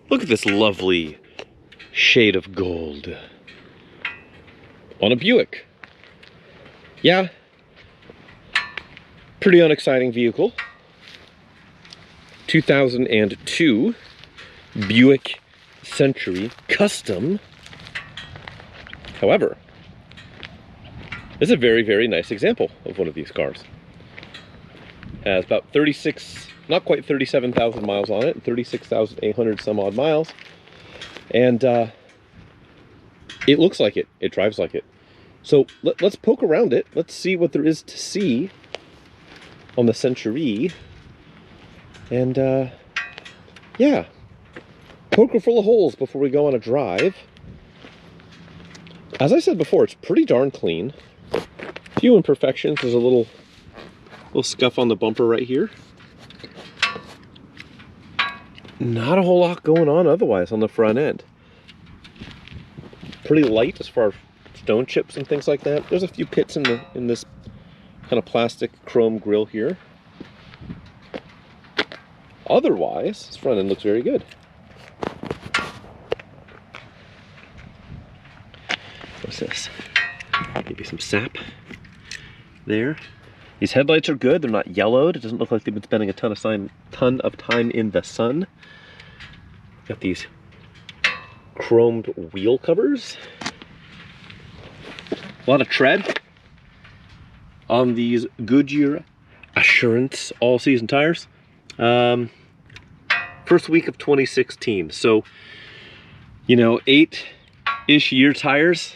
Look at this lovely shade of gold on a Buick. Yeah, pretty unexciting vehicle. 2002 Buick Century Custom. However, it's a very, very nice example of one of these cars. Has about 36, not quite 37,000 miles on it, 36,800 some odd miles. And it looks like it. It drives like it. So let's poke around it. Let's see what there is to see on the Century. And yeah, poke her full of holes before we go on a drive. As I said before, it's pretty darn clean. A few imperfections. There's a little scuff on the bumper right here. Not a whole lot going on otherwise on the front end. Pretty light as far as stone chips and things like that. There's a few pits in this kind of plastic chrome grille here. Otherwise, this front end looks very good. What's this? Maybe some sap there. These headlights are good. They're not yellowed. It doesn't look like they've been spending a ton of time in the sun. Got these chromed wheel covers. A lot of tread on these Goodyear Assurance all-season tires. First week of 2016. So, you know, 8-ish year tires.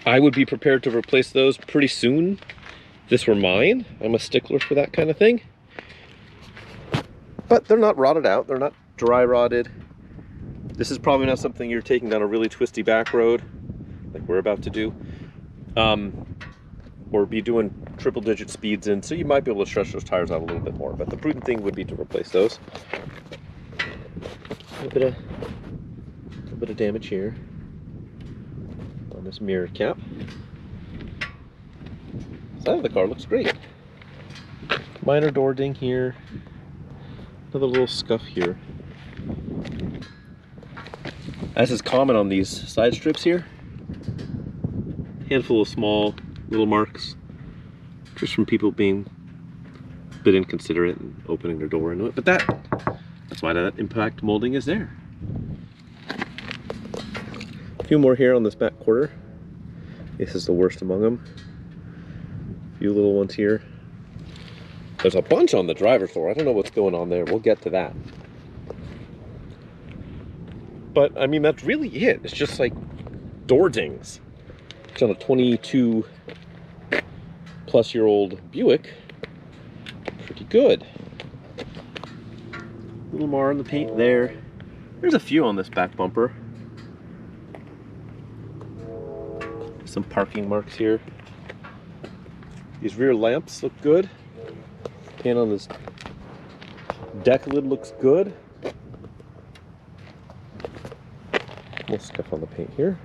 I would be prepared to replace those pretty soon. If this were mine, I'm a stickler for that kind of thing. But they're not rotted out. They're not dry rotted. This is probably not something you're taking down a really twisty back road like we're about to do. Or be doing triple-digit speeds in, so you might be able to stretch those tires out a little bit more. But the prudent thing would be to replace those. A little bit of damage here on this mirror cap. Side of the car looks great. Minor door ding here. Another little scuff here. As is common on these side strips here, handful of small little marks, just from people being a bit inconsiderate and opening their door into it. But that's why that impact molding is there. A few more here on this back quarter. This is the worst among them. A few little ones here. There's a bunch on the driver's door. I don't know what's going on there. We'll get to that. But I mean, that's really it. It's just like door dings. It's on a 22 plus year old Buick. Pretty good. A little more on the paint there. There's a few on this back bumper. Some parking marks here. These rear lamps look good. Paint on this deck lid looks good. Little scuff on the paint here.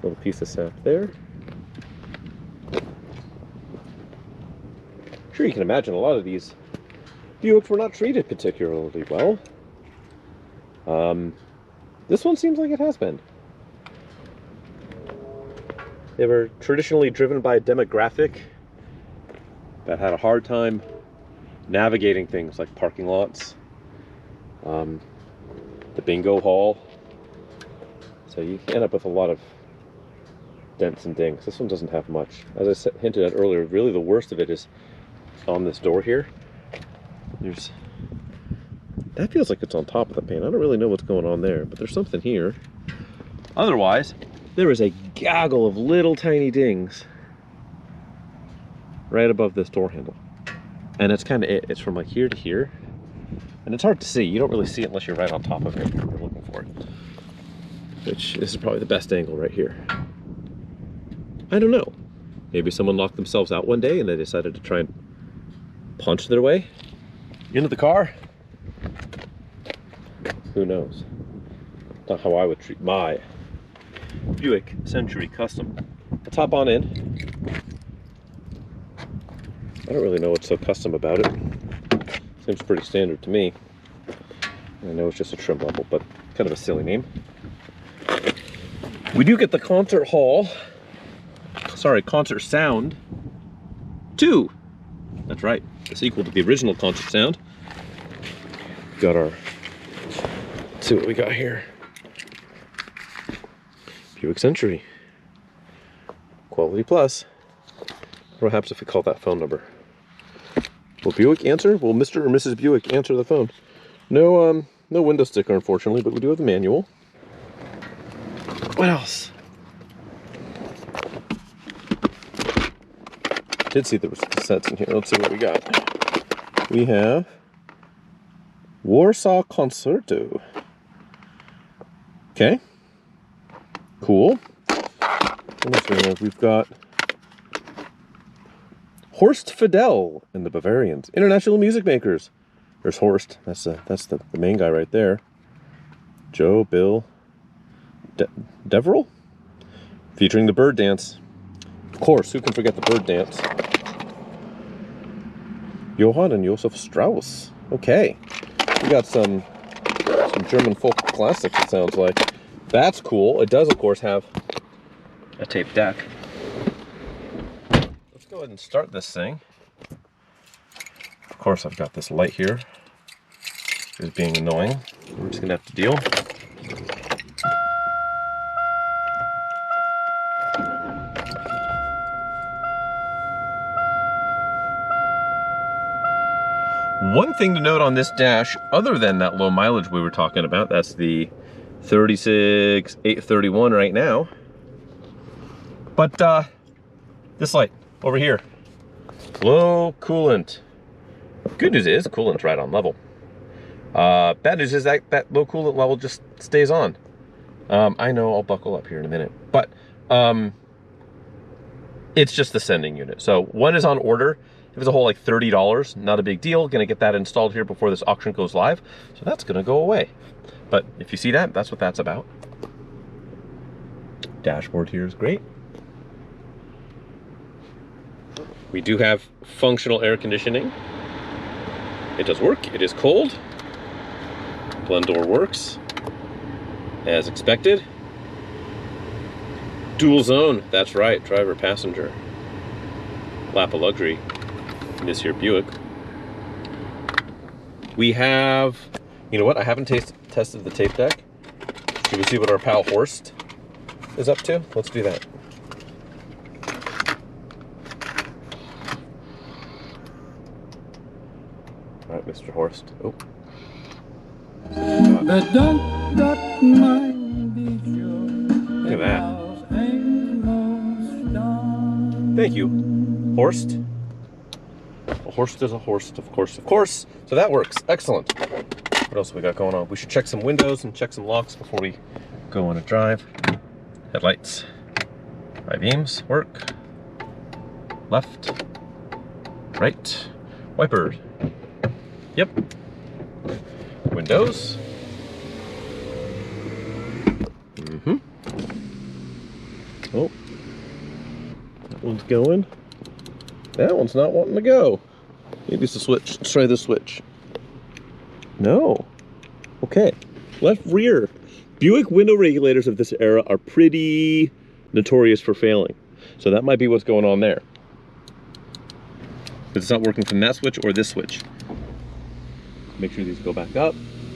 Little piece of sap there. Sure, you can imagine a lot of these Buicks were not treated particularly well. This one seems like it has been. They were traditionally driven by a demographic that had a hard time navigating things like parking lots, the bingo hall. So you end up with a lot of dents and dings. This one doesn't have much. As I hinted at earlier, really the worst of it is on this door here. That feels like it's on top of the paint. I don't really know what's going on there, but there's something here. Otherwise, there is a gaggle of little tiny dings right above this door handle. And it's kind of it. It's from like here to here. And it's hard to see. You don't really see it unless you're right on top of it. You're looking for it. Which, this is probably the best angle right here. I don't know. Maybe someone locked themselves out one day and they decided to try and punch their way into the car. Who knows? Not how I would treat my Buick Century Custom. Let's hop on in. I don't really know what's so custom about it. Seems pretty standard to me. I know it's just a trim level, but kind of a silly name. We do get the concert hall, sorry, concert sound 2. That's right, the sequel to the original concert sound. We got our, let's see what we got here. Buick Century. Quality Plus. Perhaps if we call that phone number. Will Buick answer? Will Mr. or Mrs. Buick answer the phone? No, no window sticker, unfortunately, but we do have the manual. What else? Did see there was cassettes in here. Let's see what we got. We have Warsaw Concerto. Okay. Cool. What else do we have? We've got Horst Fidel and the Bavarians, international music makers. There's Horst. That's the main guy right there. Joe, Bill, Deverell, featuring the bird dance. Of course, who can forget the bird dance? Johann and Josef Strauss. Okay, we got some German folk classics. It sounds like. That's cool. It does, of course, have a tape deck. Let's go ahead and start this thing. Of course, I've got this light here. It's being annoying. We're just gonna have to deal. One thing to note on this dash, other than that low mileage we were talking about, that's the 36,831 right now. But this light over here, low coolant. Good news is coolant's right on level. Bad news is that low coolant level just stays on. I know I'll buckle up here in a minute, but it's just the sending unit. So one is on order. If it's a whole like $30, not a big deal. Gonna get that installed here before this auction goes live. So that's gonna go away. But if you see that, that's what that's about. Dashboard here is great. We do have functional air conditioning. It does work. It is cold. Blend door works as expected. Dual zone. That's right. Driver, passenger. Lap of luxury. This here Buick. We have, you know what? I haven't tested the tape deck. Should we see what our pal Horst is up to? Let's do that. All right, Mr. Horst. Oh. Look at that. Thank you, Horst. A Horst is a Horst, of course, of course. So that works. Excellent. What else have we got going on? We should check some windows and check some locks before we go on a drive. Headlights. High beams work. Left. Right. Wipers. Yep. Windows. Mm-hmm. Oh. That one's going. That one's not wanting to go. Maybe it's the switch. Let's try the switch. No. Okay. Left rear. Buick window regulators of this era are pretty notorious for failing. So that might be what's going on there. Because it's not working from that switch or this switch. Make sure these go back up.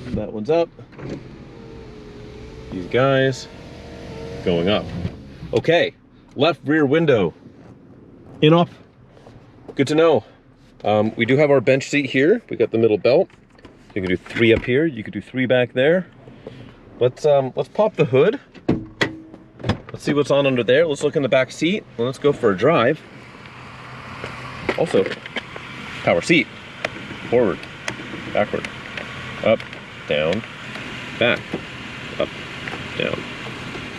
That one's up. These guys going up. Okay. Left rear window. In off. Good to know. We do have our bench seat here. We got the middle belt. You can do 3 up here. You could do 3 back there. Let's pop the hood. Let's see what's on under there. Let's look in the back seat. And let's go for a drive. Also, power seat. Forward, backward, up, down, back, up, down.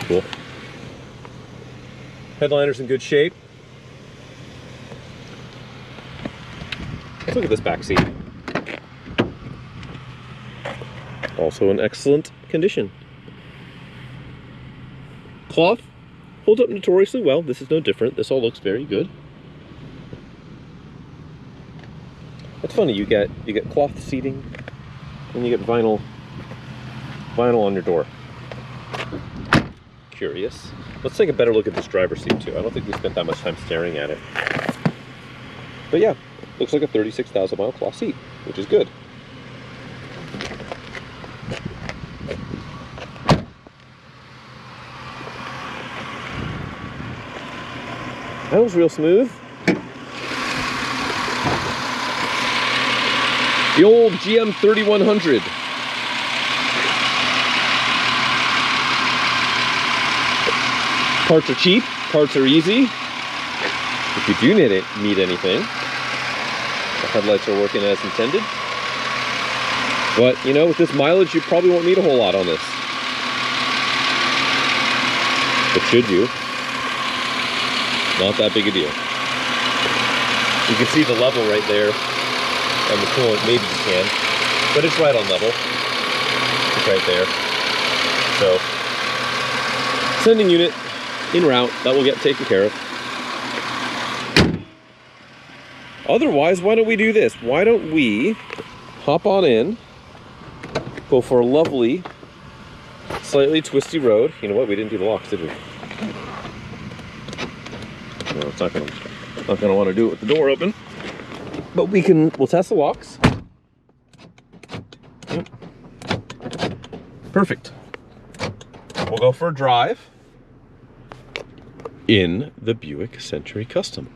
Cool. Headliner's in good shape. Let's look at this back seat. Also in excellent condition. Cloth holds up notoriously well. This is no different. This all looks very good. It's funny, you get cloth seating and you get vinyl vinyl on your door. Curious. Let's take a better look at this driver's seat too. I don't think we spent that much time staring at it. But yeah, looks like a 36,000 mile cloth seat, which is good. That was real smooth. The old GM 3100. Parts are cheap, parts are easy. If you do need anything, the headlights are working as intended. But, you know, with this mileage, you probably won't need a whole lot on this. But should you? Not that big a deal. You can see the level right there on the coolant, maybe you can, but it's right on level. It's right there. So, sending unit en route, that will get taken care of. Otherwise, why don't we do this? Why don't we hop on in, go for a lovely, slightly twisty road. You know what? We didn't do the locks, did we? No, it's not gonna want to do it with the door open. But we'll test the locks. Yep. Perfect. We'll go for a drive in the Buick Century Custom.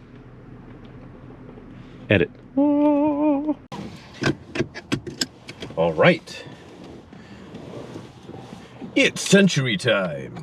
Edit. All right. It's Century time.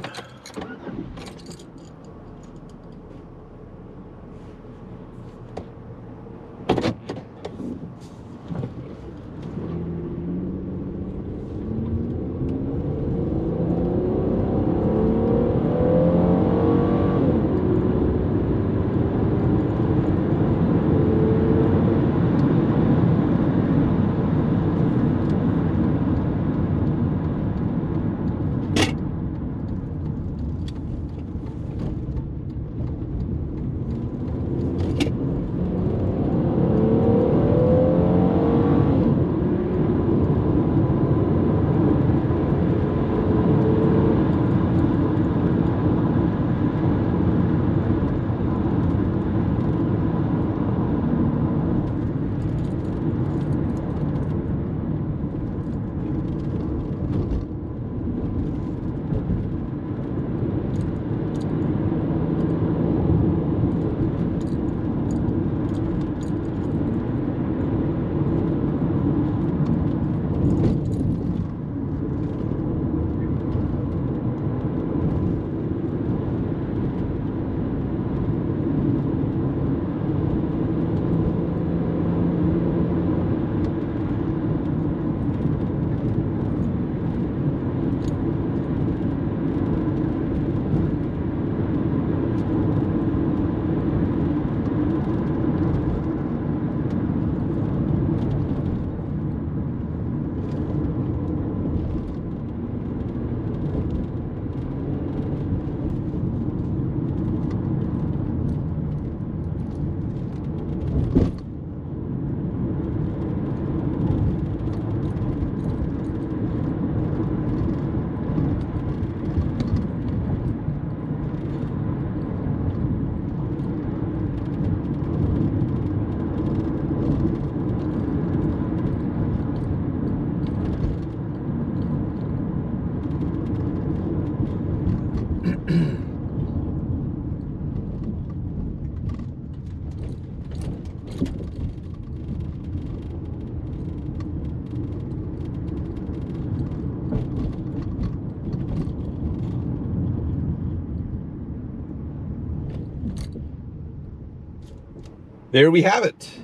There we have it.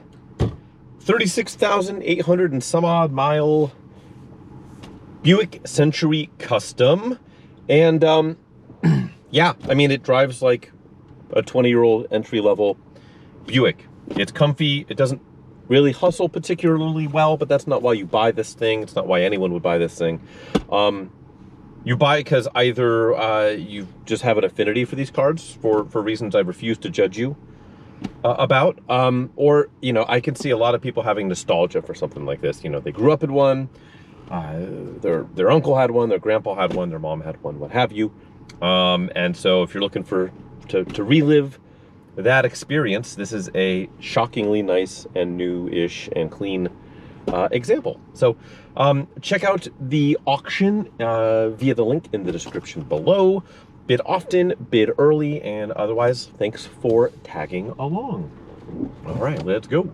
36,800 and some odd mile Buick Century Custom. And yeah, I mean, it drives like a 20-year-old entry-level Buick. It's comfy. It doesn't really hustle particularly well, but that's not why you buy this thing. It's not why anyone would buy this thing. You buy it because either you just have an affinity for these cars for reasons I refuse to judge you about, or, you know, I can see a lot of people having nostalgia for something like this. You know, they grew up in one, their uncle had one, their grandpa had one, their mom had one, what have you. And so if you're looking to relive that experience, this is a shockingly nice and new-ish and clean example. So check out the auction via the link in the description below. Bid often, bid early, and otherwise, thanks for tagging along. All right, let's go.